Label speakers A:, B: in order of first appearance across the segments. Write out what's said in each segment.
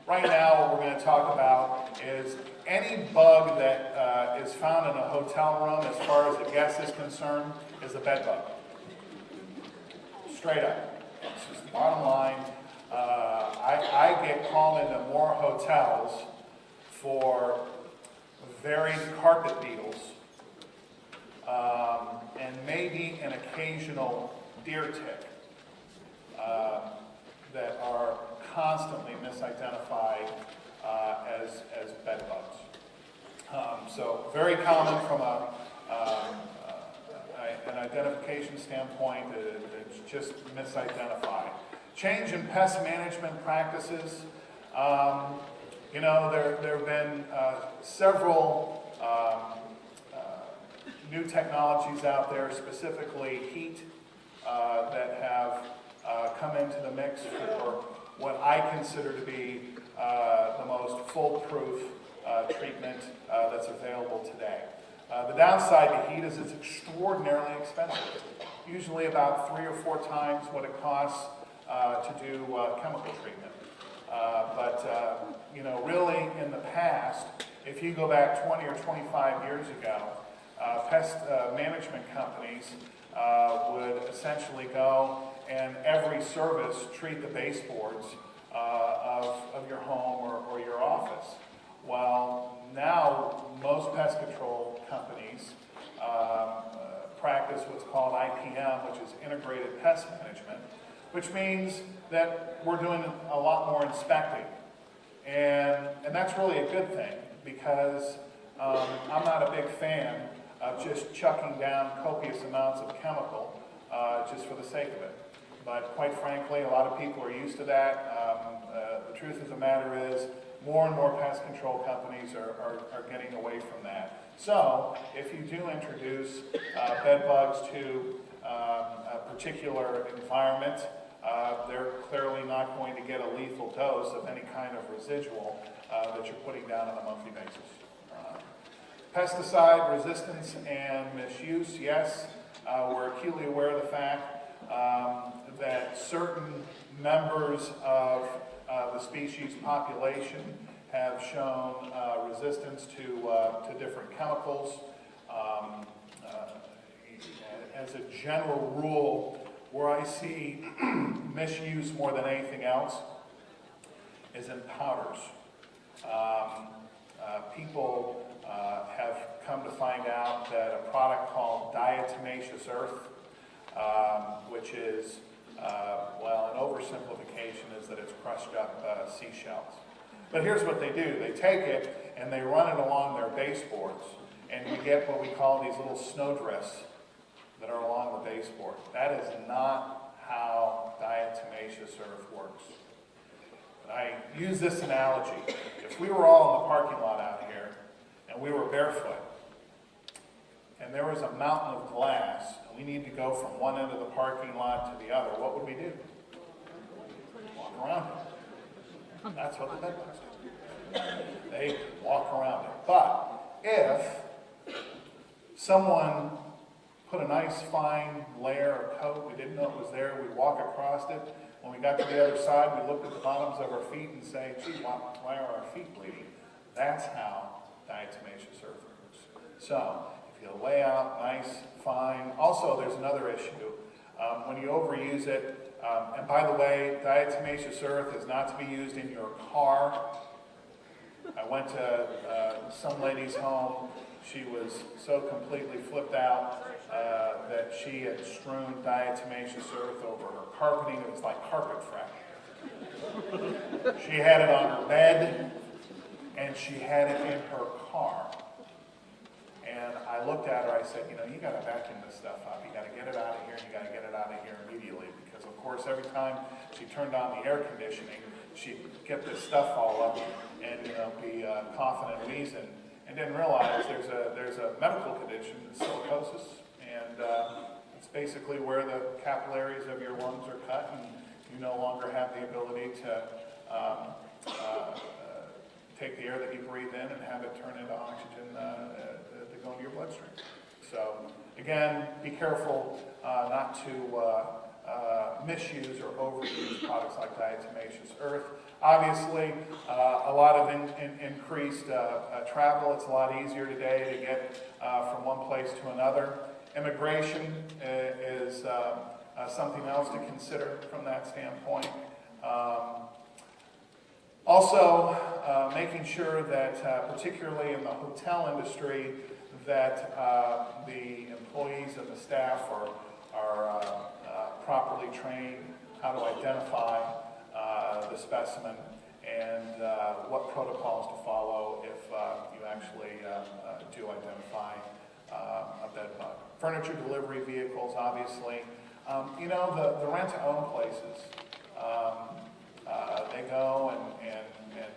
A: Right now, what we're going to talk about is any bug that is found in a hotel room, as far as a guest is concerned, is a bed bug. Straight up. It's just the bottom line. I get called into more hotels for varied carpet beetles and maybe an occasional deer tick that are constantly misidentified as bed bugs. So very common from an identification standpoint. It's just misidentified. Change in pest management practices. You know, there have been several new technologies out there, specifically heat, that have come into the mix for what I consider to be the most foolproof treatment that's available today. The downside to heat is it's extraordinarily expensive, usually about 3 or 4 times what it costs to do chemical treatment. But you know, really in the past, if you go back 20 or 25 years ago, pest management companies would essentially go and every service treat the baseboards of your home or your office. Well, now most pest control companies practice what's called IPM, which is Integrated Pest Management, which means that we're doing a lot more inspecting. And that's really a good thing, because I'm not a big fan of just chucking down copious amounts of chemical just for the sake of it. But quite frankly, a lot of people are used to that. The truth of the matter is, more and more pest control companies are getting away from that. So, if you do introduce bed bugs to a particular environment, they're clearly not going to get a lethal dose of any kind of residual that you're putting down on a monthly basis. Pesticide resistance and misuse, yes, we're acutely aware of the fact that certain members of the species population have shown resistance to different chemicals. As a general rule, where I see misuse more than anything else is in powders. People have come to find out that a product called diatomaceous earth, which is, well, an oversimplification is that it's crushed up seashells. But here's what they do. They take it and they run it along their baseboards, and you get what we call these little snowdrifts that are along the baseboard. That is not how diatomaceous earth works. I use this analogy. If we were all in the parking lot out here and we were barefoot and there was a mountain of glass and we need to go from one end of the parking lot to the other, what would we do? Walk around it. That's what the bedbugs do. They walk around it. But if someone put a nice fine layer of coat, we didn't know it was there, we'd walk across it. When we got to the other side, we looked at the bottoms of our feet and say, gee, why are our feet bleeding? That's how diatomaceous earth works. So, if you lay out nice, fine. Also, there's another issue. When you overuse it, and by the way, diatomaceous earth is not to be used in your car. I went to some lady's home. She was so completely flipped out that she had strewn diatomaceous earth over her carpeting. It was like carpet fracking. She had it on her bed, and she had it in her car. And I looked at her, I said, you know, you got to vacuum this stuff up. You got to get it out of here, and you got to get it out of here immediately. Because, of course, every time she turned on the air conditioning, she'd get this stuff all up and, you know, be coughing and wheezing. And didn't realize there's a medical condition, silicosis, and it's basically where the capillaries of your lungs are cut, and you no longer have the ability to take the air that you breathe in and have it turn into oxygen to go into your bloodstream. So again, be careful not to misuse or overuse products like diatomaceous earth. Obviously, a lot of increased travel. It's a lot easier today to get from one place to another. Immigration is something else to consider from that standpoint. Also, making sure that, particularly in the hotel industry, that the employees and the staff are properly trained how to identify the specimen and what protocols to follow if you actually do identify a bed bug. Furniture delivery vehicles, obviously. You know, the rent-to-own places, they go and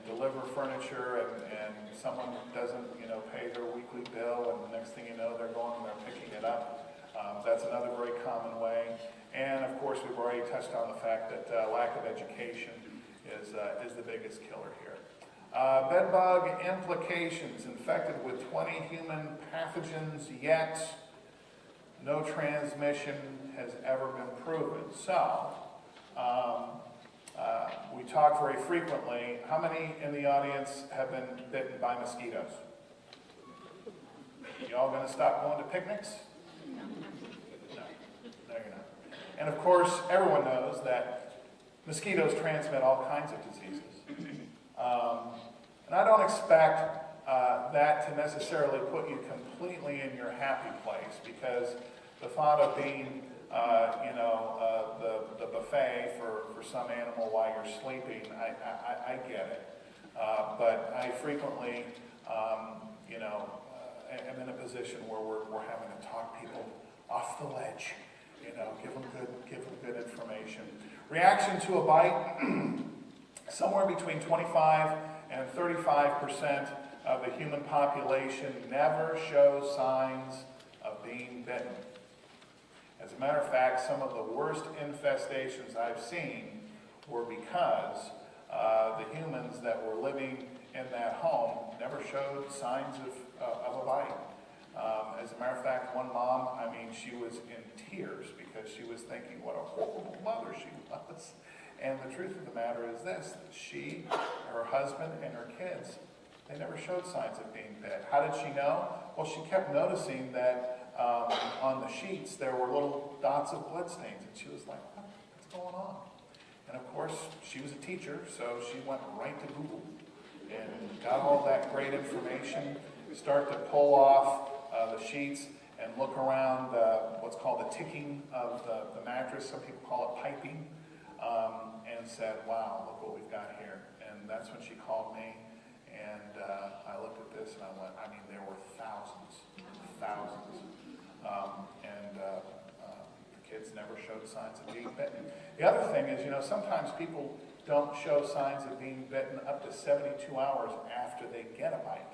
A: deliver furniture and someone doesn't, you know, pay their weekly bill, and the next thing you know, they're going and they're picking it up. That's another very common way. And of course, we've already touched on the fact that lack of education is the biggest killer here. Bedbug implications: infected with 20 human pathogens, yet no transmission has ever been proven. So, we talk very frequently. How many in the audience have been bitten by mosquitoes? You all going to stop going to picnics? No. No, you're not. And of course, everyone knows that mosquitoes transmit all kinds of diseases. And I don't expect that to necessarily put you completely in your happy place, because the thought of being, the buffet for some animal while you're sleeping, I get it. But I frequently, am in a position where we're having to talk people off the ledge. Give them good information. Reaction to a bite: somewhere between 25 and 35% of the human population never shows signs of being bitten. As a matter of fact, some of the worst infestations I've seen were because the humans that were living in that home never showed signs of a bite. As a matter of fact, one mom, she was in tears because she was thinking what a horrible mother she was. And the truth of the matter is this: she, her husband, and her kids, they never showed signs of being bit. How did she know? Well, she kept noticing that on the sheets there were little dots of blood stains, and she was like, what's going on? And of course, she was a teacher, so she went right to Google and got all that great information, start to pull off the sheets and look around what's called the ticking of the mattress. Some people call it piping. And said, wow, look what we've got here. And that's when she called me, and I looked at this and I went, there were thousands. The kids never showed signs of being bitten. The other thing is, sometimes people don't show signs of being bitten up to 72 hours after they get a bite.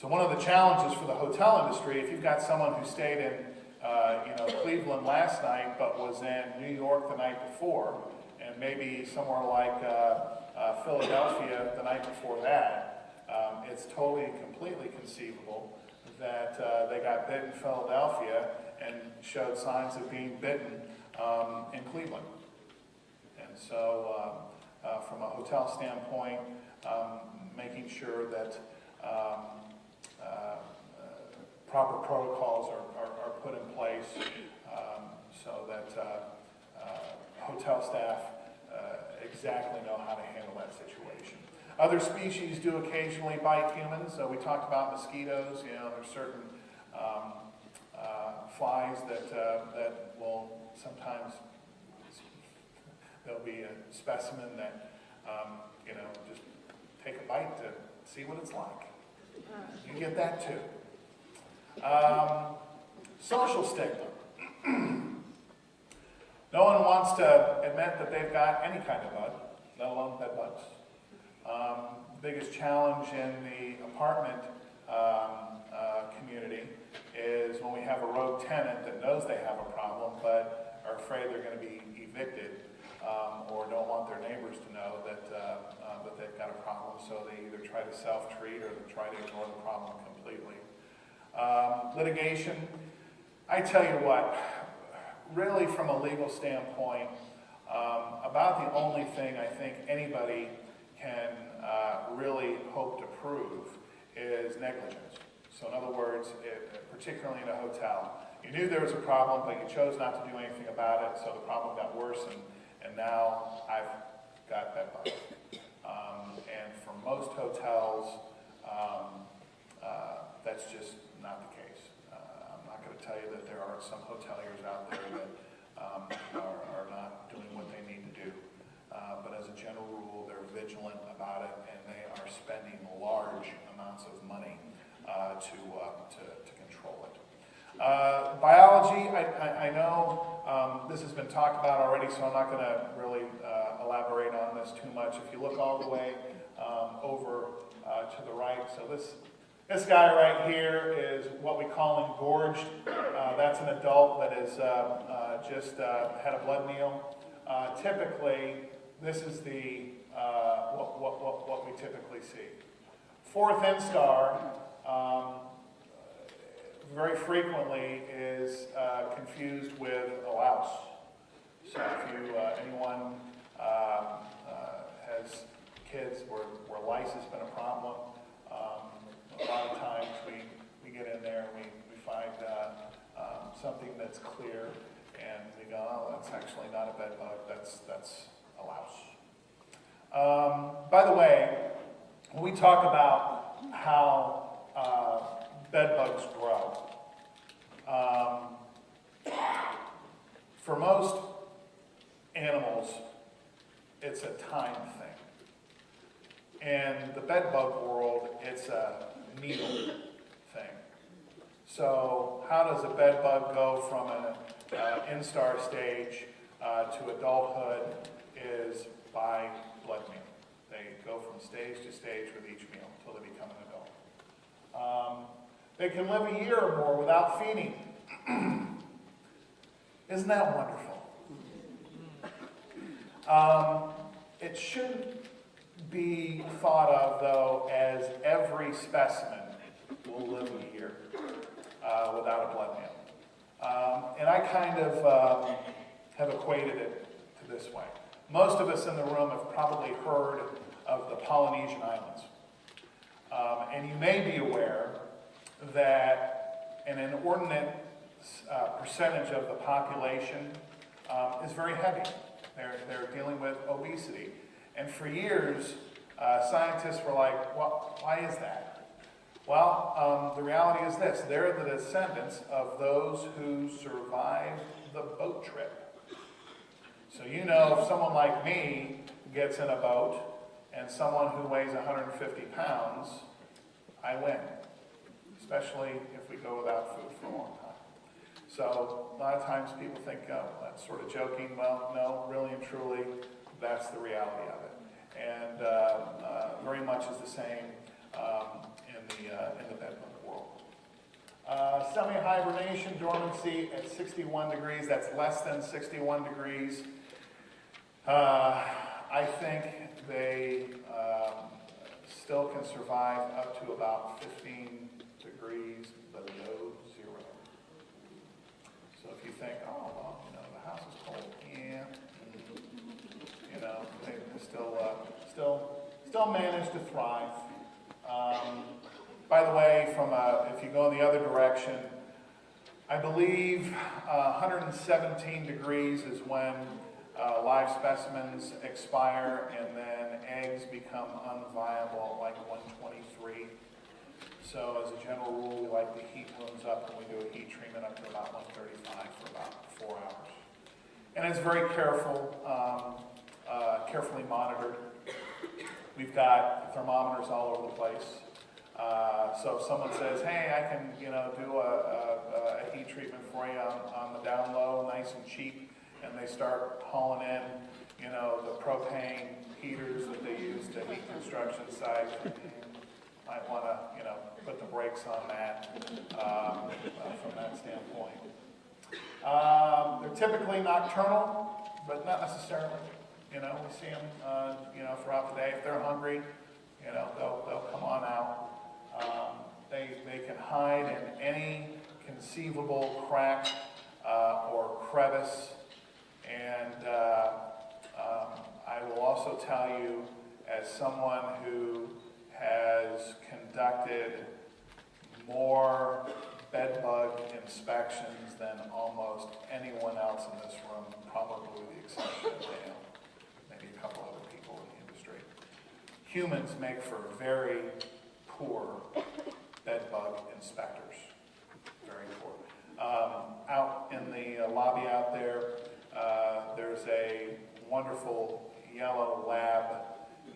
A: So one of the challenges for the hotel industry, if you've got someone who stayed in Cleveland last night, but was in New York the night before, and maybe somewhere like Philadelphia the night before that, it's totally and completely conceivable that they got bit in Philadelphia and showed signs of being bitten in Cleveland. And so, from a hotel standpoint, making sure that proper protocols are put in place so that hotel staff exactly know how to handle that situation. Other species do occasionally bite humans. So we talked about mosquitoes. There's certain flies that will sometimes, there'll be a specimen that just take a bite to see what it's like. You get that too. Social stigma. No one wants to admit that they've got any kind of bug, let alone bed bugs. The biggest challenge in the apartment community is when we have a rogue tenant that knows they have a problem but are afraid they're going to be evicted or don't want their neighbors to know that they've got a problem, so they either try to self-treat or they try to ignore the problem completely. Litigation, I tell you what, really from a legal standpoint, about the only thing I think anybody can really hope to prove is negligence. So in other words, particularly in a hotel, you knew there was a problem, but you chose not to do anything about it, so the problem got worse, and now I've got bedbugs. And for most hotels, that's just not the case. I'm not going to tell you that there aren't some hoteliers out there that are not doing what they need to do. But as a general rule, they're vigilant about it, and they are spending large amounts of money to control it. Biology, I know this has been talked about already, so I'm not going to really elaborate on this too much. If you look all the way over to the right, so this guy right here is what we call engorged. That's an adult that is just had a blood meal. Typically, this is the what we typically see. Fourth instar very frequently is confused with a louse. So if anyone has kids where lice has been a problem, a lot of times we get in there and we find something that's clear, and we go, oh, that's actually not a bed bug, that's a louse. By the way, when we talk about how bed bugs grow, for most animals, it's a time thing. In the bed bug world, it's a needle thing. So how does a bed bug go from an instar stage to adulthood is by blood meal. They go from stage to stage with each meal until they become an adult. They can live a year or more without feeding. Isn't that wonderful? It shouldn't be thought of, though, as every specimen will live a year without a blood meal. And I kind of have equated it to this way. Most of us in the room have probably heard of the Polynesian Islands. And you may be aware that an inordinate percentage of the population is very heavy. They're dealing with obesity. And for years, scientists were like, well, why is that? Well, the reality is this. They're the descendants of those who survived the boat trip. So you know, if someone like me gets in a boat and someone who weighs 150 pounds, I win. Especially if we go without food for a long time. So a lot of times people think, oh, that's sort of joking. Well, no, really and truly, that's the reality of it. And very much is the same in the bedbug world. Semi-hibernation, dormancy at 61 degrees. That's less than 61 degrees. I think they still can survive up to about 15 degrees below zero. So if you think, oh, well, you know, the house is cold. Yeah. You know, they still manage to thrive. By the way, if you go in the other direction, I believe 117 degrees is when live specimens expire, and then eggs become unviable at like 123. So as a general rule, we like to heat rooms up, and we do a heat treatment up to about 135 for about 4 hours. And it's very carefully monitored. We've got thermometers all over the place. So if someone says, hey, I can do a heat treatment for you on the down low, nice and cheap, and they start hauling in, the propane heaters that they use to heat construction sites, might want to, put the brakes on that from that standpoint. They're typically nocturnal, but not necessarily. We see them, throughout the day. If they're hungry, they'll come on out. They can hide in any conceivable crack or crevice. And I will also tell you, as someone who has conducted more bedbug inspections than almost anyone else in this room, probably with the exception of Dale, maybe a couple other people in the industry. Humans make for very poor bedbug inspectors. Very poor. Out in the lobby out there, there's a wonderful yellow lab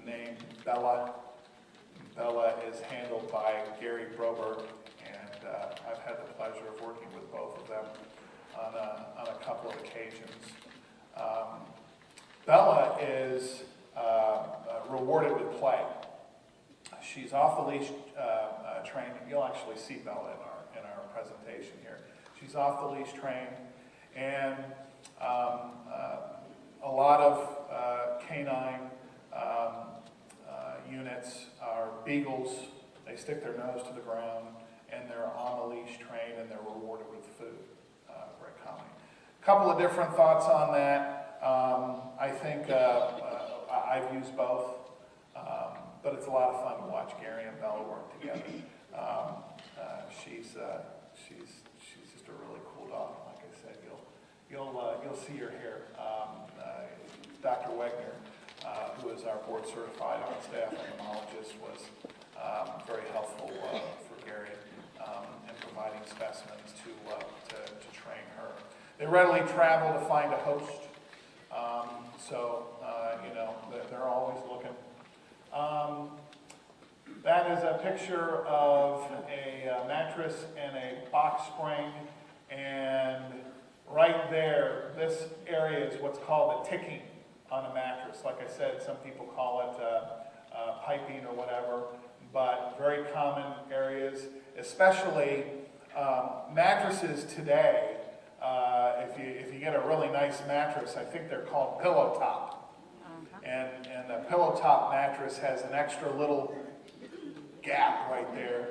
A: named Bella. Bella is handled by Gary Broberg, and I've had the pleasure of working with both of them on a couple of occasions. Bella is rewarded with play. She's off the leash trained. You'll actually see Bella in our presentation here. She's off the leash trained, and a lot of canine units are beagles. They stick their nose to the ground, and they're on the leash trained, and they're rewarded with food. Very common. A couple of different thoughts on that. I think I've used both, but it's a lot of fun to watch Gary and Bella work together. She's just a really cool dog. Like I said, you'll see her here. Dr. Wegner, who is our board certified on staff entomologist, was very helpful for Gary in providing specimens to train her. They readily travel to find a host, so they're always looking. That is a picture of a mattress and a box spring, and right there, this area is what's called a ticking on a mattress. Like I said, some people call it piping or whatever, but very common areas, especially mattresses today. If you get a really nice mattress, I think they're called pillow top. And a pillow top mattress has an extra little gap right there.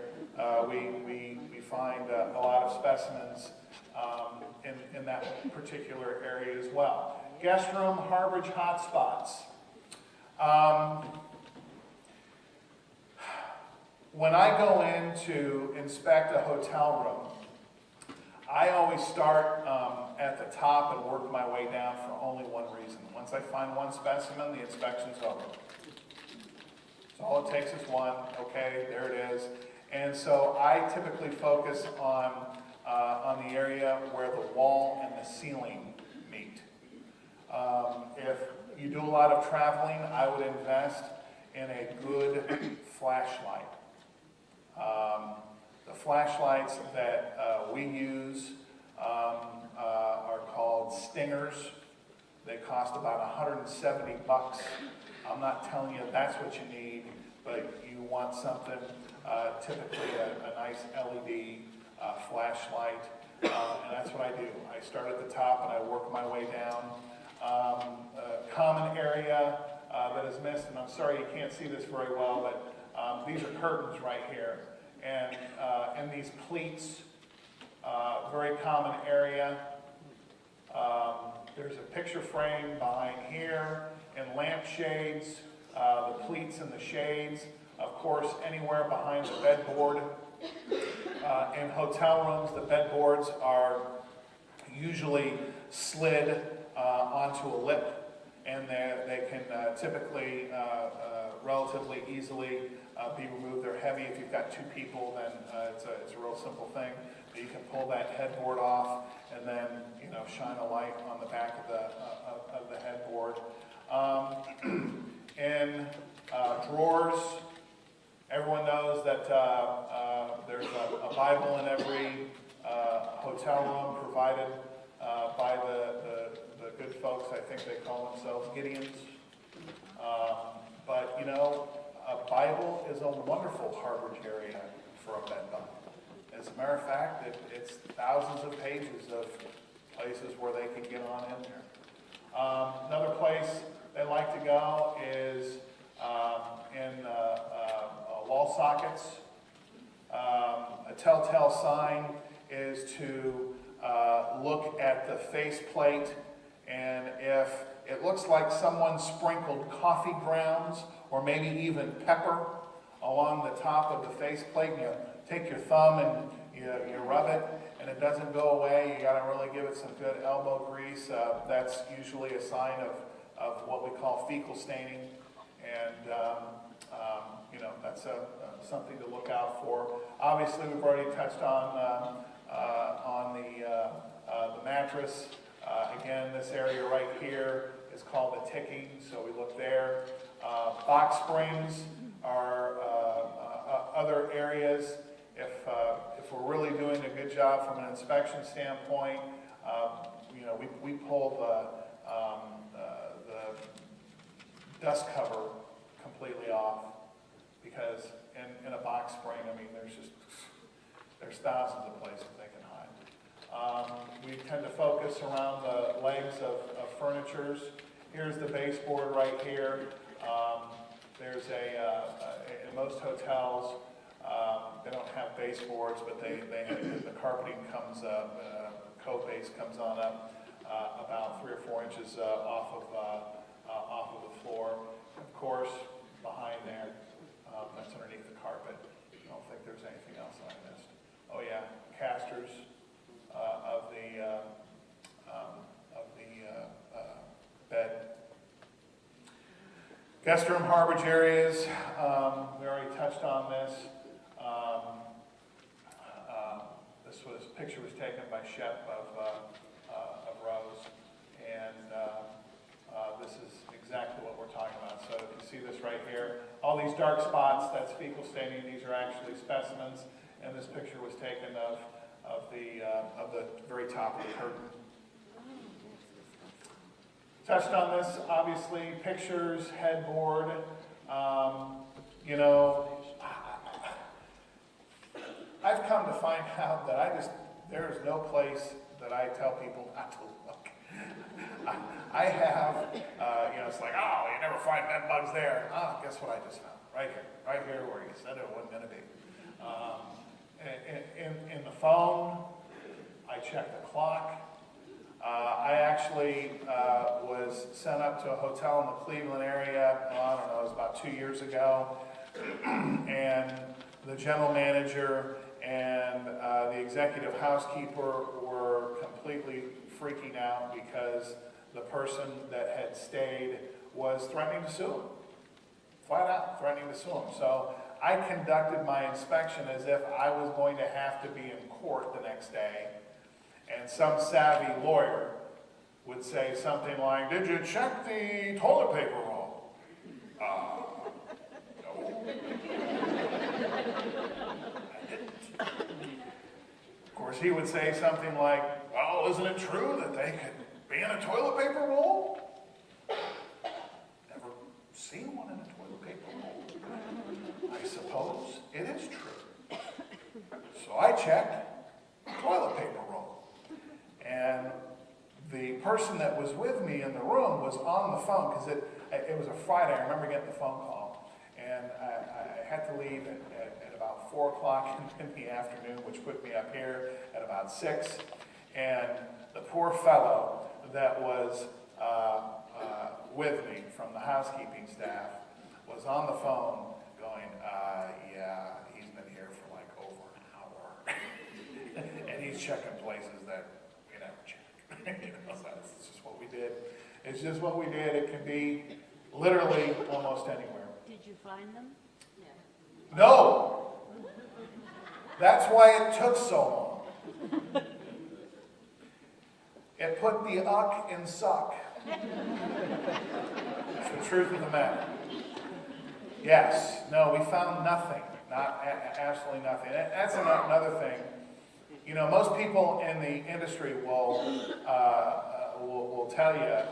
A: We find a lot of specimens in that particular area as well. Guest room, Harborage, Hotspots. When I go in to inspect a hotel room, I always start at the top and work my way down for only one reason. Once I find one specimen, the inspection's over. So all it takes is one. Okay, there it is. And so I typically focus on the area where the wall and the ceiling meet. If you do a lot of traveling, I would invest in a good flashlight. The flashlights that we use are called Stingers. They cost about $170. I'm not telling you that's what you need, but you want something, typically a nice LED flashlight, and that's what I do. I start at the top and I work my way down. A common area that is missed, and I'm sorry you can't see this very well, but these are curtains right here. And these pleats, very common area. There's a picture frame behind here, and lampshades, the pleats and the shades. Of course, anywhere behind the bedboard. In hotel rooms, the bedboards are usually slid onto a lip, and they can typically relatively easily be removed. They're heavy. If you've got two people, then it's a real simple thing. You can pull that headboard off and then shine a light on the back of the headboard. In drawers, everyone knows that there's a Bible in every hotel room provided by the good folks. I think they call themselves Gideons. But a Bible is a wonderful harborage area for a bedbug. As a matter of fact, it's thousands of pages of places where they can get on in there. Another place they like to go is in wall sockets. A telltale sign is to look at the faceplate, and if it looks like someone sprinkled coffee grounds or maybe even pepper along the top of the faceplate, and you take your thumb and you rub it, and it doesn't go away, you got to really give it some good elbow grease. That's usually a sign of what we call fecal staining, and that's something to look out for. Obviously, we've already touched on the mattress. Again, this area right here is called the ticking, so we look there. Box springs are other areas. If we're really doing a good job from an inspection standpoint, we pull the dust cover completely off, because in a box spring, I mean, there's thousands of places they can hide. We tend to focus around the legs of furnitures. Here's the baseboard right here. There's in most hotels, they don't have baseboards, but the carpeting comes up, coat base comes on up about 3 or 4 inches off of the floor. Of course, behind there, that's underneath the carpet. I don't think there's anything else I missed. Oh yeah, casters of the bed. Guest room, harborage areas. We already touched on this. This picture was taken by Shep of Rose, and this is exactly what we're talking about. So if you see this right here, all these dark spots, that's fecal staining. These are actually specimens, and this picture was taken of the very top of the curtain. Touched on this, obviously, pictures, headboard. I've come to find out that there is no place that I tell people not to look. I have, it's like, oh, you never find bed bugs there. Oh, guess what I just found? Right here where you said it wasn't going to be. In the phone, I check the clock. I actually was sent up to a hotel in the Cleveland area, I don't know, it was about 2 years ago, and the general manager and the executive housekeeper were completely freaking out because the person that had stayed was threatening to sue him. Flat out threatening to sue him. So I conducted my inspection as if I was going to have to be in court the next day, and some savvy lawyer would say something like, "Did you check the toilet paper roll?" No. Of course, he would say something like, "Well, isn't it true that they could be in a toilet paper roll?" Never seen one in a toilet paper roll. I suppose it is true. So I checked toilet paper roll. And the person that was with me in the room was on the phone, because it was a Friday. I remember getting the phone call. And I had to leave at about 4 o'clock in the afternoon, which put me up here at about 6. And the poor fellow that was with me from the housekeeping staff was on the phone going, yeah, he's been here for like over an hour. And he's checking places that we never check. So that's just what we did. It's just what we did. It can be literally almost anywhere.
B: Did you find them?
A: No! That's why it took so long. It put the uck in suck. It's the truth of the matter. Yes. No, we found nothing. Absolutely nothing. That's another thing. You know, most people in the industry will tell you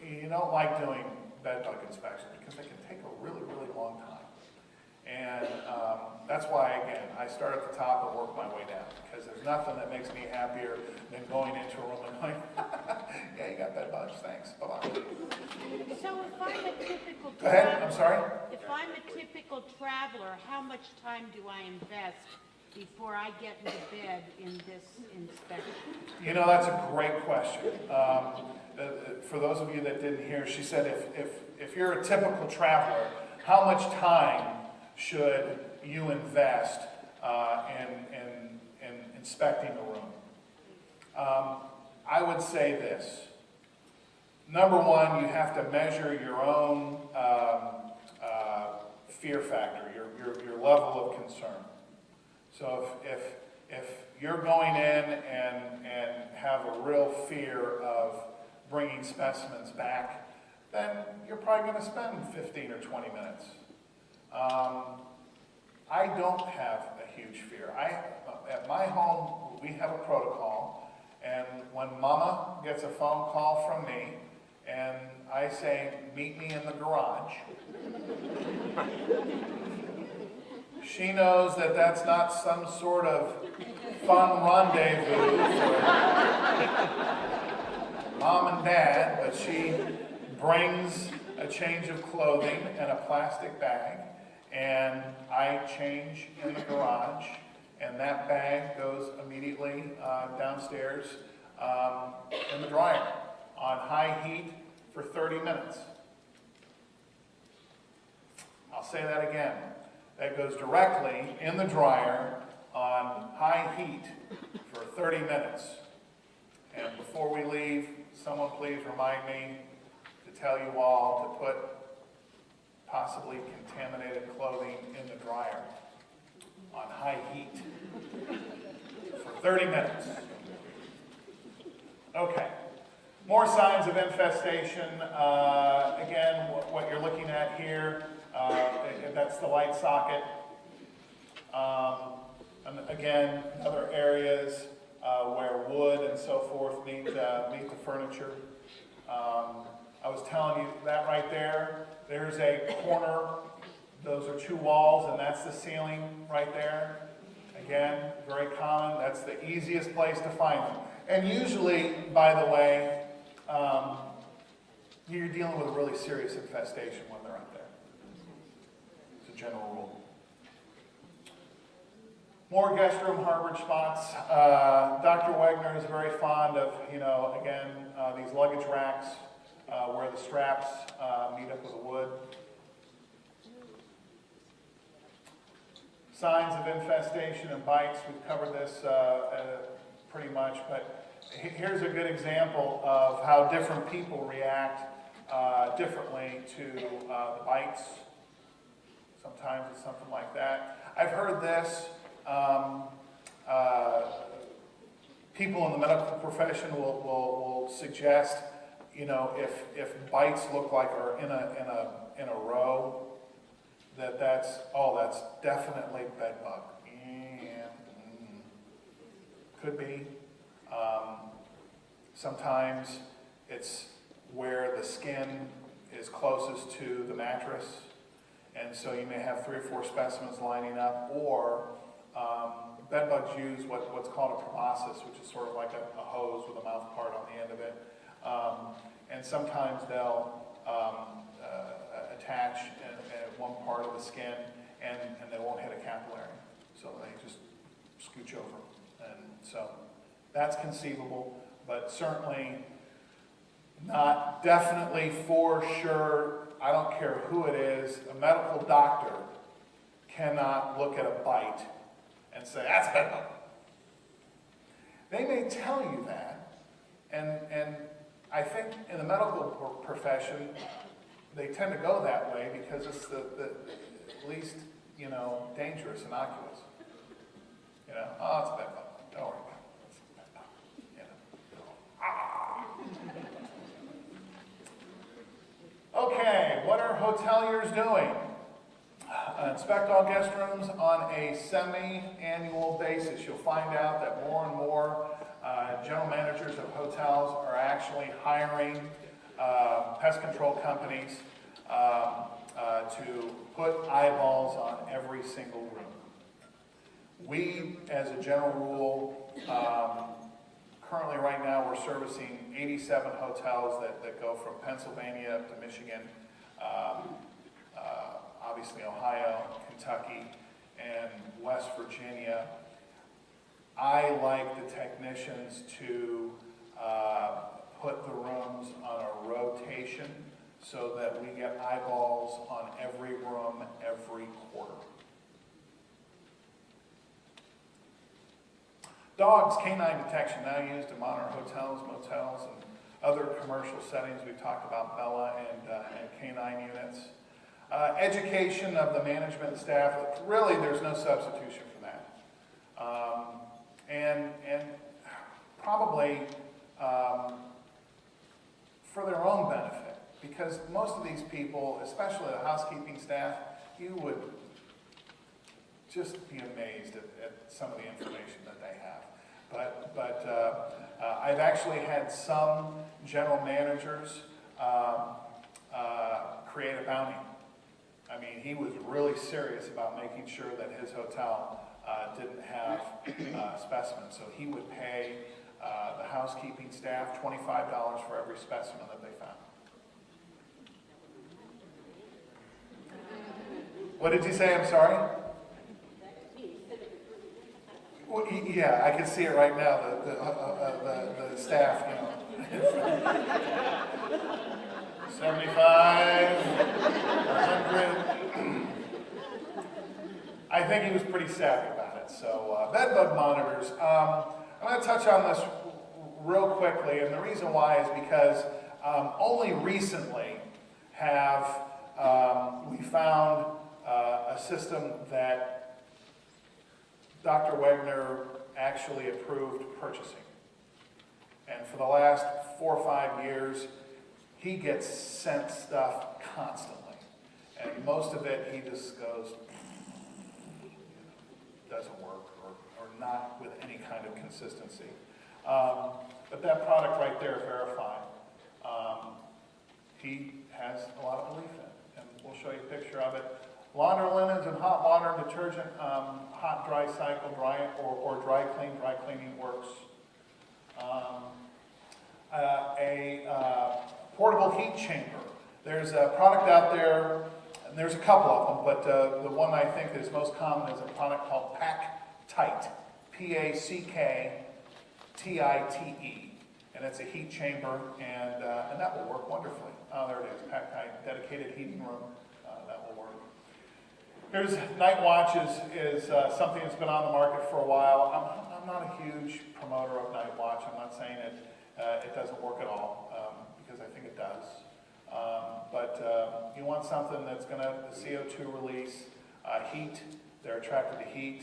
A: you don't like doing bed bug inspections because they can take a really, really long time. And that's why, again, I start at the top and work my way down, because there's nothing that makes me happier than going into a room and going, yeah, you got bed bugs, thanks, bye-bye.
B: So if I'm a typical
A: Go ahead, I'm sorry?
B: If I'm a typical traveler, how much time do I invest before I get into bed in this inspection?
A: You know, that's a great question. For those of you that didn't hear, she said if you're a typical traveler, how much time should you invest in inspecting a room? I would say this. Number one, you have to measure your own fear factor, your level of concern. So if you're going in and have a real fear of bringing specimens back, then you're probably going to spend 15 or 20 minutes. I don't have a huge fear. At my home, we have a protocol, and when Mama gets a phone call from me, and I say, meet me in the garage, she knows that that's not some sort of fun rendezvous for Mom and Dad, but she brings a change of clothing and a plastic bag, and I change in the garage, and that bag goes immediately downstairs in the dryer on high heat for 30 minutes. I'll say that again. That goes directly in the dryer on high heat for 30 minutes. And before we leave, someone please remind me to tell you all to put possibly contaminated clothing in the dryer on high heat for 30 minutes. Okay. More signs of infestation. Again, what you're looking at here, that's the light socket. And again, other areas where wood and so forth meet the furniture. I was telling you that right there, there's a corner. Those are two walls, and that's the ceiling right there. Again, very common. That's the easiest place to find them. And usually, by the way, you're dealing with a really serious infestation when they're up there. It's a general rule. More guest room harborage spots. Dr. Wegner is very fond of, again, these luggage racks where the straps meet up with the wood. Signs of infestation and bites. We've covered this pretty much, but here's a good example of how different people react differently to the bites. Sometimes it's something like that. I've heard this. People in the medical profession will suggest, if bites look like are in a row, that's definitely bedbug. Could be. Sometimes it's where the skin is closest to the mattress, and so you may have 3 or 4 specimens lining up, or bedbugs use what's called a proboscis, which is sort of like a hose with a mouth part on the end of it, and sometimes they'll attach at one part of the skin, and they won't hit a capillary, so they just scooch over, and so that's conceivable, but certainly not definitely for sure. I don't care who it is. A medical doctor cannot look at a bite and say, that's bedbug. They may tell you that, and I think in the medical profession, they tend to go that way because it's the least, dangerous, innocuous. Oh, it's bedbug. Don't worry about it. It's bedbug. Okay, what are hoteliers doing? Inspect all guest rooms on a semi-annual basis. You'll find out that more and more general managers of hotels are actually hiring pest control companies to put eyeballs on every single room. We, as a general rule, currently right now we're servicing 87 hotels that go from Pennsylvania up to Michigan, obviously Ohio, Kentucky, and West Virginia. I like the technicians to put the rooms on a rotation so that we get eyeballs on every room every quarter. Dogs, canine detection, now used in modern hotels, motels, and other commercial settings. We've talked about Bella and canine units. Education of the management staff. Really, there's no substitution for that. And probably for their own benefit, because most of these people, especially the housekeeping staff, you would just be amazed at some of the information that they have. But I've actually had some general managers create a bounty. I mean, he was really serious about making sure that his hotel didn't have specimens. So he would pay the housekeeping staff $25 for every specimen that they found. What did you say? I'm sorry? Well, yeah, I can see it right now, the staff, you know. 75, 100. I think he was pretty savvy about it. So, bedbug monitors. I'm going to touch on this real quickly, and the reason why is because only recently have we found a system that Dr. Wegner actually approved purchasing. And for the last 4 or 5 years, he gets sent stuff constantly. And most of it, he just goes, doesn't work, or not with any kind of consistency. But that product right there, Verify, he has a lot of belief in. And we'll show you a picture of it. Launder linens and hot water and detergent, hot, dry cycle, dry or dry clean. Dry cleaning works. A portable heat chamber. There's a product out there, and there's a couple of them, but the one I think is most common is a product called Pack Tite. P-A-C-K-T-I-T-E. And it's a heat chamber, and that will work wonderfully. Oh, there it is, Pack Tite, dedicated heating room. That will work. Here's Night Watch is something that's been on the market for a while. I'm not a huge promoter of Night Watch. I'm not saying it doesn't work at all, because I think it does. But you want something that's going to, the CO2 release, heat, they're attracted to heat,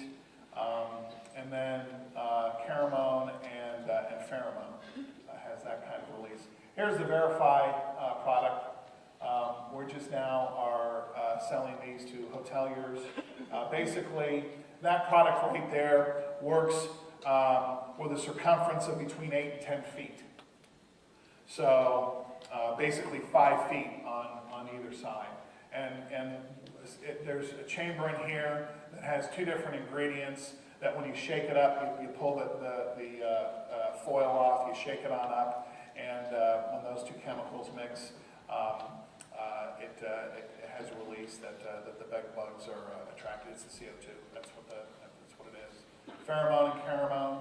A: and then Caramone and Pheromone has that kind of release. Here's the Verify product. We're just now are selling these to hoteliers. Basically, that product right there works with a circumference of between 8 and 10 feet. So basically 5 feet on either side. And there's a chamber in here that has 2 different ingredients that when you shake it up, you pull the foil off, you shake it on up, and when those 2 chemicals mix, it has a release that the bedbugs are attracted. It's the CO2. That's what it is. Pheromone and Caramone.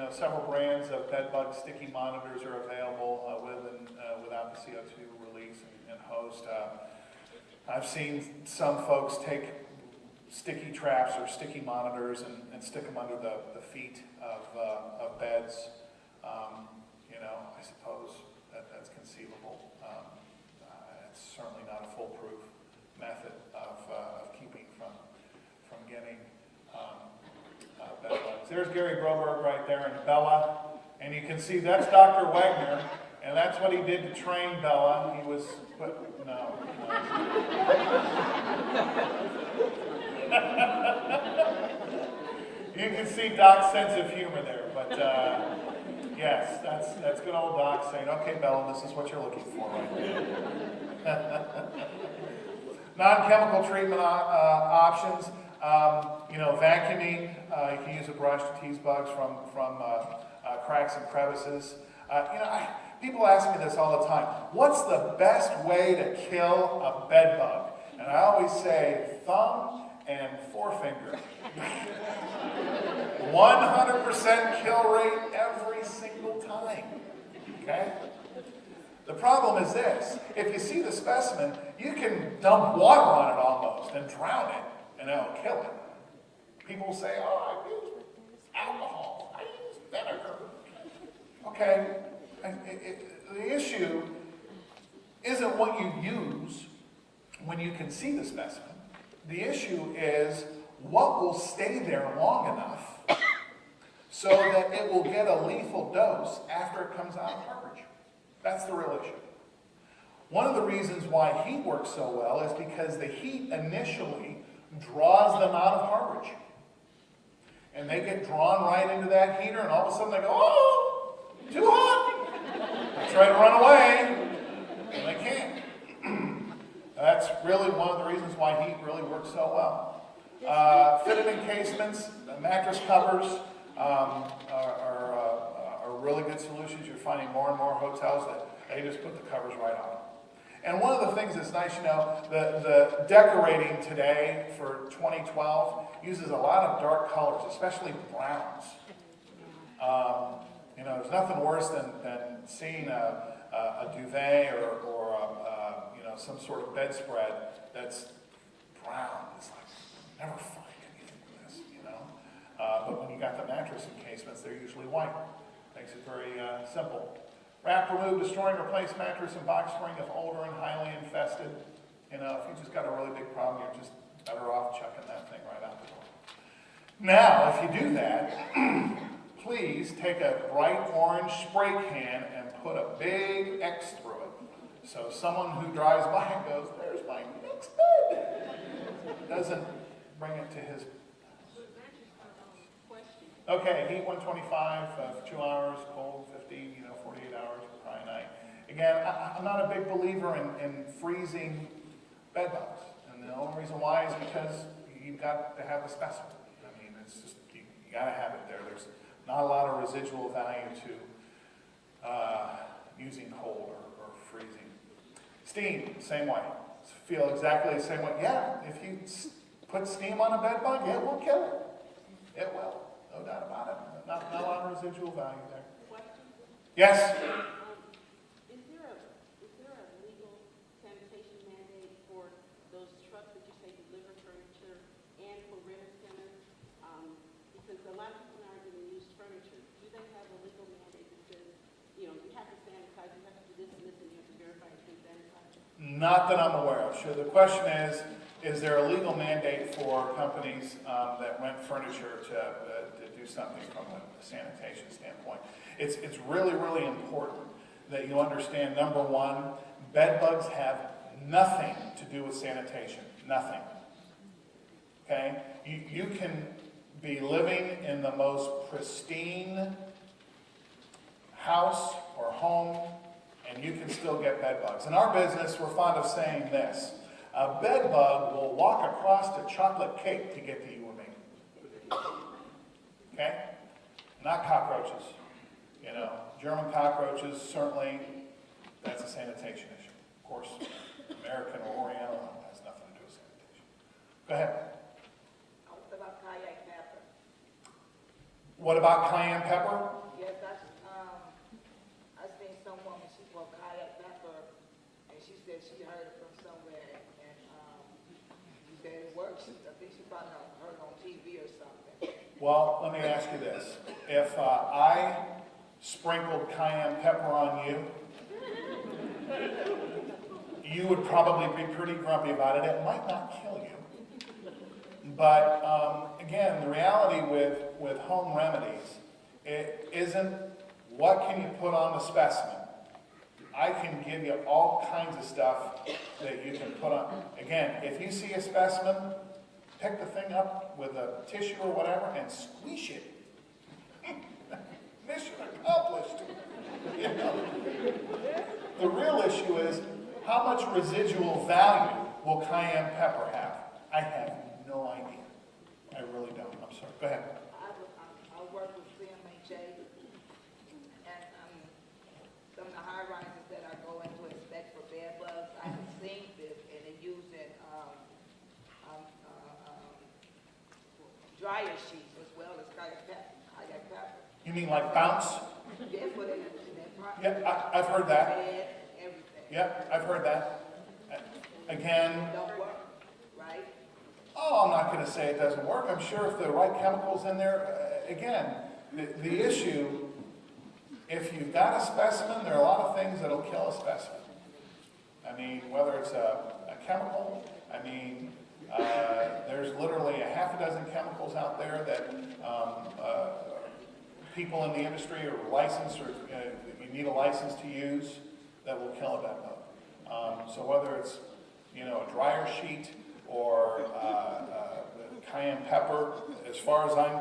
A: Several brands of bedbug sticky monitors are available with and without the CO2 release and host. I've seen some folks take sticky traps or sticky monitors and stick them under the feet of beds. I suppose that's conceivable. It's certainly not a foolproof method of keeping from getting bed bugs. There's Gary Broberg right there in Bella, and you can see that's Dr. Wegner, and that's what he did to train Bella. He was, no. You can see Doc's sense of humor there, but yes, that's good old Doc saying, "Okay, Bella, this is what you're looking for right there." Non-chemical treatment options. Vacuuming. You can use a brush to tease bugs from cracks and crevices. People ask me this all the time. What's the best way to kill a bed bug? And I always say thumb and forefinger. 100% kill rate every single time. Okay? The problem is this. If you see the specimen, you can dump water on it almost and drown it, and it'll kill it. People say, oh, I used alcohol. I used vinegar. Okay? The issue isn't what you use when you can see the specimen. The issue is what will stay there long enough so that it will get a lethal dose after it comes out of harborage. That's the real issue. One of the reasons why heat works so well is because the heat initially draws them out of harborage. And they get drawn right into that heater, and all of a sudden they go, oh, too hot. They try to run away, and they can't. That's really one of the reasons why heat really works so well. Fitted encasements, mattress covers are really good solutions. You're finding more and more hotels that they just put the covers right on. And one of the things that's nice, the decorating today for 2012 uses a lot of dark colors, especially browns. There's nothing worse than seeing a duvet or some sort of bedspread that's brown. It's like, never find anything with this, But when you got the mattress encasements, they're usually white. Makes it very simple. Wrap, remove, destroy, and replace mattress and box spring if older and highly infested. If you just got a really big problem, you're just better off chucking that thing right out the door. Now, if you do that, please take a bright orange spray can and put a big X through it. So someone who drives by and goes, there's my next bed. Doesn't bring it to his. Okay, heat 125 for 2 hours, cold 50, 48 hours for dry night. Again, I'm not a big believer in freezing bed bugs. And the only reason why is because you've got to have a specimen. I mean, it's just, you got to have it there. There's not a lot of residual value to using cold or freezing. Steam, same way. Feel exactly the same way. Yeah, if you put steam on a bed bug, it will kill it. It will. No doubt about it. Not a lot of residual value there. Yes?
C: Is there a legal sanitation mandate for those trucks that you say deliver furniture and for renter centers? Because a lot of people aren't going to use furniture. Do they have a legal mandate that says, you have to sanitize, you have to do this and this, and you have to verify it's been sanitized?
A: Not that I'm aware of. Sure. The question is there a legal mandate for companies that rent furniture to do something from a sanitation standpoint? It's really, really important that you understand, number one, bed bugs have nothing to do with sanitation. Nothing. Okay? You can be living in the most pristine house or home, and you can still get bed bugs. In our business, we're fond of saying this. A bed bug will walk across a chocolate cake to get to you or me. Okay? Not cockroaches. German cockroaches, certainly, that's a sanitation issue. Of course, American or Oriental has nothing to do with sanitation. Go ahead.
D: What about cayenne pepper?
A: What about cayenne pepper?
D: Yes, I seen some woman, she bought cayenne pepper, and she said she heard it from somewhere, and she said it works. I think she probably heard it on TV or something.
A: Well, let me ask you this. If I sprinkled cayenne pepper on you, you would probably be pretty grumpy about it. It might not kill you. But again, the reality with home remedies, it isn't what can you put on the specimen. I can give you all kinds of stuff that you can put on. Again, if you see a specimen, pick the thing up with a tissue or whatever and squish it. Mission accomplished. The real issue is how much residual value will cayenne pepper have? I have no idea. I really don't. I'm sorry. Go ahead.
D: I work with CMHA, and some of the high rises that I go into inspect for bed bugs, I have seen this, and they're using
A: You mean like bounce?
D: That's what it is, that part.
A: Yeah, I've heard that.
D: Bed, everything.
A: Yep, I've heard that. Again,
D: Don't work, right?
A: oh, I'm not going to say it doesn't work. I'm sure if the right chemicals in there, again, the issue, if you've got a specimen, there are a lot of things that'll kill a specimen. I mean, whether it's a chemical, I mean, there's literally a half a dozen chemicals out there that people in the industry are licensed or you need a license to use that will kill a bed bug. So whether it's, you know, a dryer sheet or cayenne pepper, as far as I'm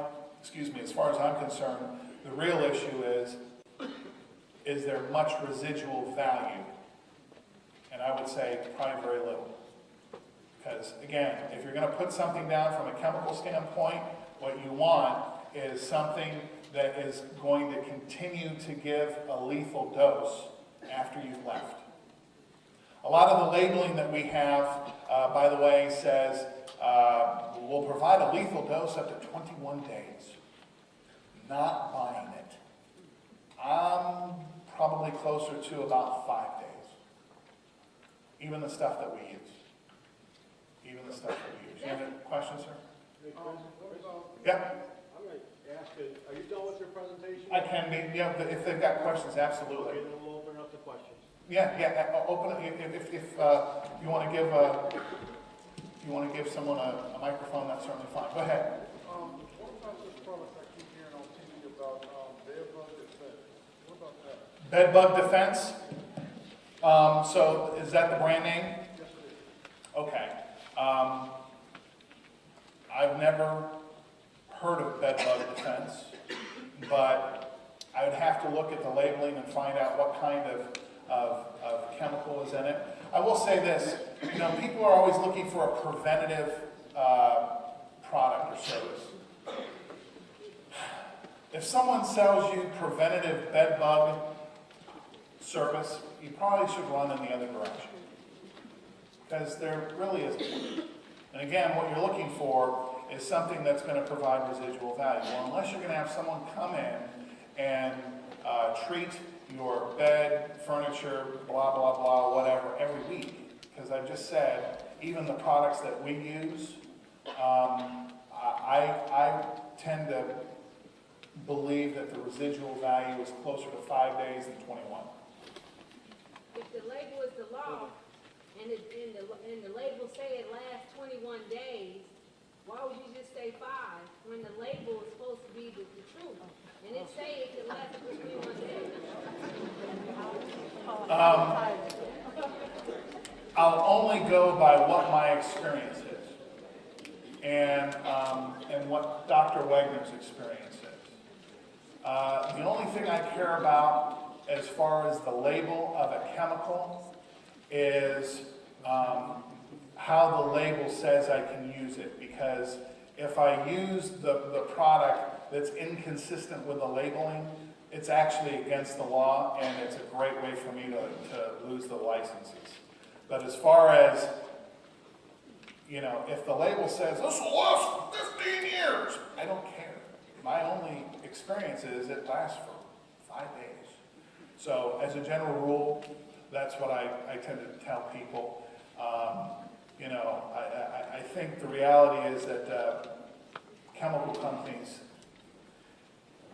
A: concerned, the real issue is there much residual value? And I would say probably very little. Because again, if you're going to put something down from a chemical standpoint, what you want is something that is going to continue to give a lethal dose after you've left. A lot of the labeling that we have, by the way, says we'll provide a lethal dose up to 21 days. Not buying it. I'm probably closer to about 5 days. Even the stuff that we use. You have a question, sir? Yeah.
E: I'm going to ask you, are you done with your presentation?
A: I can be, yeah, if they've got questions, absolutely.
E: Okay, then we'll open up the questions.
A: Yeah, open it, if you want to give someone a microphone, that's certainly fine. Go ahead.
F: What about this product I keep hearing on TV about bedbug defense? What about that?
A: Bedbug defense. So is that the brand name?
F: Yes, it is.
A: Okay. I've never heard of bedbug defense, but I would have to look at the labeling and find out what kind of chemical is in it. I will say this, you know, people are always looking for a preventative product or service. If someone sells you preventative bedbug service, you probably should run in the other direction. Because there really isn't. And again, what you're looking for is something that's going to provide residual value. Well, unless you're going to have someone come in and treat your bed, furniture, blah, blah, blah, whatever, every week. Because I've just said, even the products that we use, I tend to believe that the residual value is closer to 5 days than 21.
G: If the label is the law, and the label say it lasts 21 days, why would you just say 5 when the label is supposed to be the truth? And it say it can last for 21 days.
A: I'll only go by what my experience is, and what Dr. Wegner's experience is. The only thing I care about as far as the label of a chemical is how the label says I can use it. Because if I use the product that's inconsistent with the labeling, it's actually against the law, and it's a great way for me to lose the licenses. But as far as, you know, if the label says, this will last 15 years, I don't care. My only experience is it lasts for 5 days. So as a general rule, that's what I tend to tell people. You know, I think the reality is that chemical companies,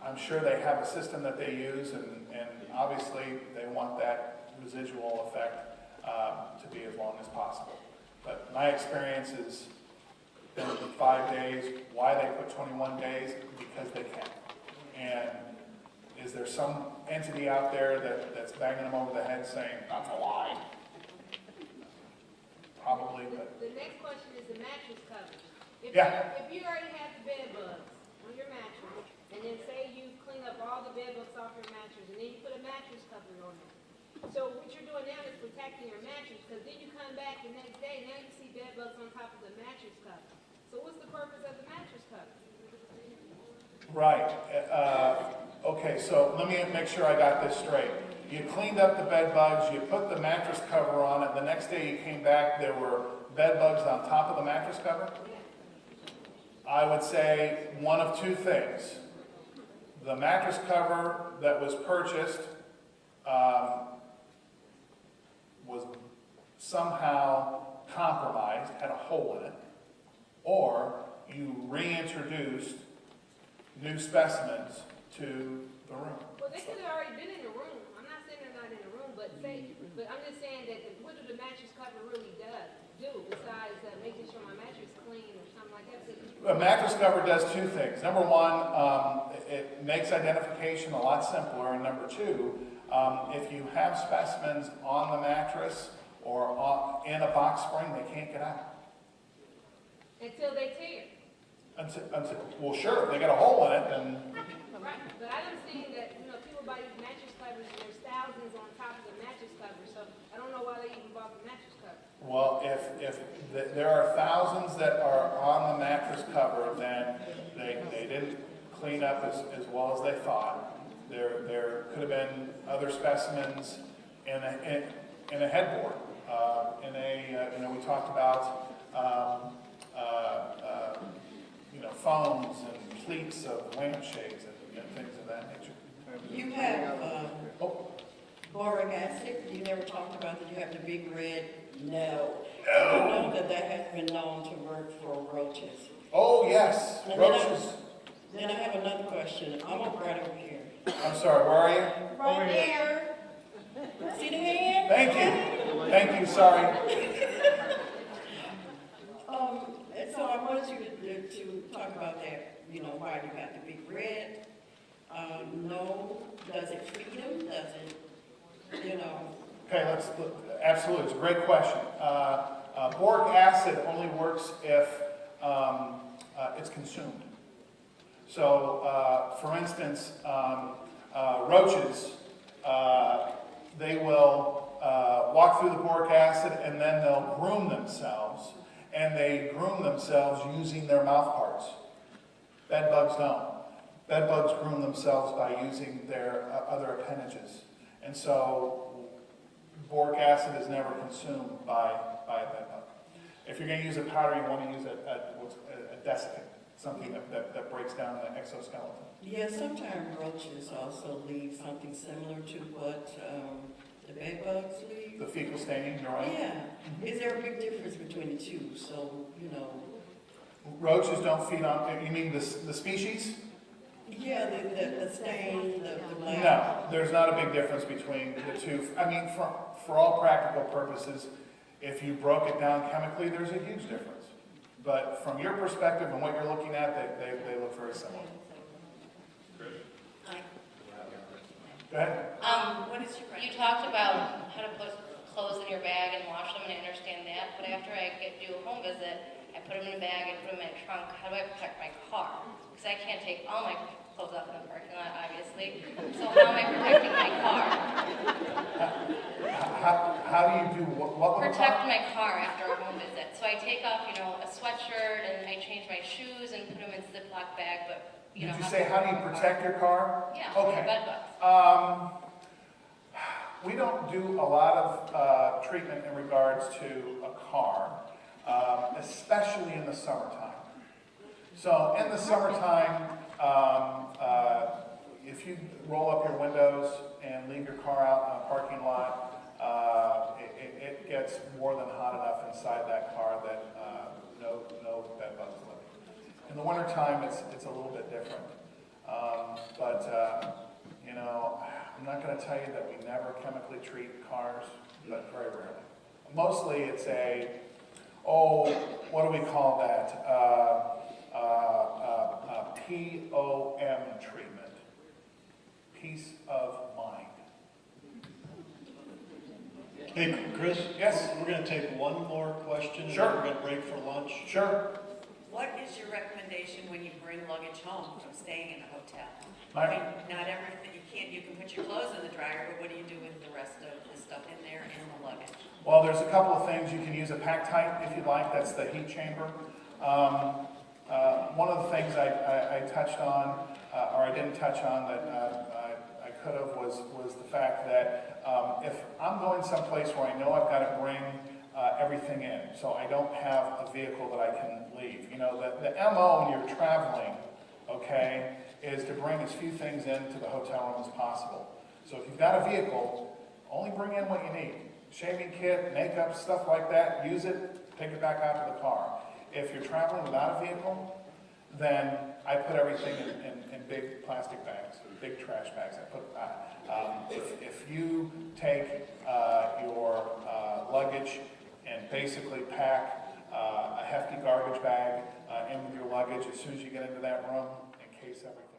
A: I'm sure they have a system that they use, and obviously they want that residual effect to be as long as possible. But my experience is been 5 days. Why they put 21 days? Because they can. And is there some entity out there that's banging them over the head saying, that's a lie? Probably, but...
G: The next question is the mattress cover. If you already have the bed bugs on your mattress, and then say you clean up all the bed bugs off your mattress, and then you put a mattress cover on it. So what you're doing now is protecting your mattress, because then you come back the next day, now you see bed bugs on top of the mattress cover. So what's the purpose of the mattress cover?
A: Right. Okay, so let me make sure I got this straight. You cleaned up the bed bugs, you put the mattress cover on it, the next day you came back, there were bed bugs on top of the mattress cover? I would say one of two things. the mattress cover that was purchased was somehow compromised, had a hole in it, or you reintroduced new specimens to the room.
G: Well, they could have already been in the room. I'm not saying they're not in the room, but I'm just saying that what do the mattress cover really do besides making sure my mattress is clean or something like that?
A: A mattress cover does two things. Number one, it makes identification a lot simpler. And number two, if you have specimens on the mattress or in a box spring, they can't get out.
G: Until they tear.
A: Well, sure, if they got a hole in it, then...
G: Right, but I understand that, people buy these mattress covers and there's thousands on top of the mattress cover, so I don't know why they even bought the mattress cover.
A: Well, if there are thousands that are on the mattress cover, then they didn't clean up as well as they thought. There could have been other specimens in a headboard. We talked about foams and pleats of lampshades and things of that nature.
H: You have boric acid. You never talked about that. You have the big red. No. I know that has been known to work for roaches.
A: Oh yes,
H: And
A: roaches.
H: Then I have another question. I'm right over here.
A: I'm sorry, where are you?
H: Right there. See the hand?
A: Thank you, sorry.
H: And so I wanted you to talk about that, why you got the big red. No, does it treat them? Does it,
A: Okay, absolutely, it's a great question. Boric acid only works if it's consumed. So, for instance, roaches, they will walk through the boric acid and then they'll groom themselves, and they groom themselves using their mouth parts. Bedbugs don't. Bedbugs groom themselves by using their other appendages. And so boric acid is never consumed by a bedbug. If you're going to use a powder, you want to use a desiccant, something that breaks down the exoskeleton.
H: Yeah, sometimes roaches also leave something similar to what the bedbugs leave.
A: The fecal staining, you're right.
H: Yeah. Is there a big difference between the two? So,
A: Roaches don't feed on, you mean the species?
H: Yeah, the stain, the black.
A: No, there's not a big difference between the two. I mean, for all practical purposes, if you broke it down chemically, there's a huge difference. But from your perspective and what you're looking at, they look very similar. Go ahead.
I: You talked about how to put clothes in your bag and wash them, and I understand that. But after I do a home visit, I put them in a bag, I put them in a trunk. How do I protect my car? Because I can't take all my clothes off in the parking lot, obviously. So how am I protecting my car?
A: How do you do what?
I: Protect my car after a home visit. So I take off, a sweatshirt, and I change my shoes and put them in a Ziploc bag. But
A: Did you say how do you protect your car?
I: Yeah,
A: okay.
I: Bedbugs.
A: We don't do a lot of treatment in regards to a car, especially in the summertime. So in the summertime, if you roll up your windows and leave your car out in a parking lot, it gets more than hot enough inside that car that no bed bugs live. In the wintertime, it's a little bit different. I'm not going to tell you that we never chemically treat cars, but very rarely. Mostly it's what do we call that? POM treatment. Peace of mind.
E: Hey, Chris?
A: Yes?
E: We're going to take one more question.
A: Sure.
E: And then we're going to break for lunch.
A: Sure.
J: What is your recommendation when you bring luggage home from staying in a hotel?
A: My-
J: I mean, not everything, you can put your clothes in the dryer, but what do you do with the rest of the stuff in there and the luggage?
A: Well, there's a couple of things. You can use a pack tight if you'd like. That's the heat chamber. One of the things I touched on, or I didn't touch on that I could have, was the fact that if I'm going someplace where I know I've got to bring everything in, so I don't have a vehicle that I can leave. The MO when you're traveling, okay, is to bring as few things into the hotel room as possible. So if you've got a vehicle, only bring in what you need. Shaving kit, makeup, stuff like that, use it, take it back out to the car. If you're traveling without a vehicle, then I put everything in big plastic bags, big trash bags. I put, if you take your luggage and basically pack a hefty garbage bag in with your luggage as soon as you get into that room, in case everything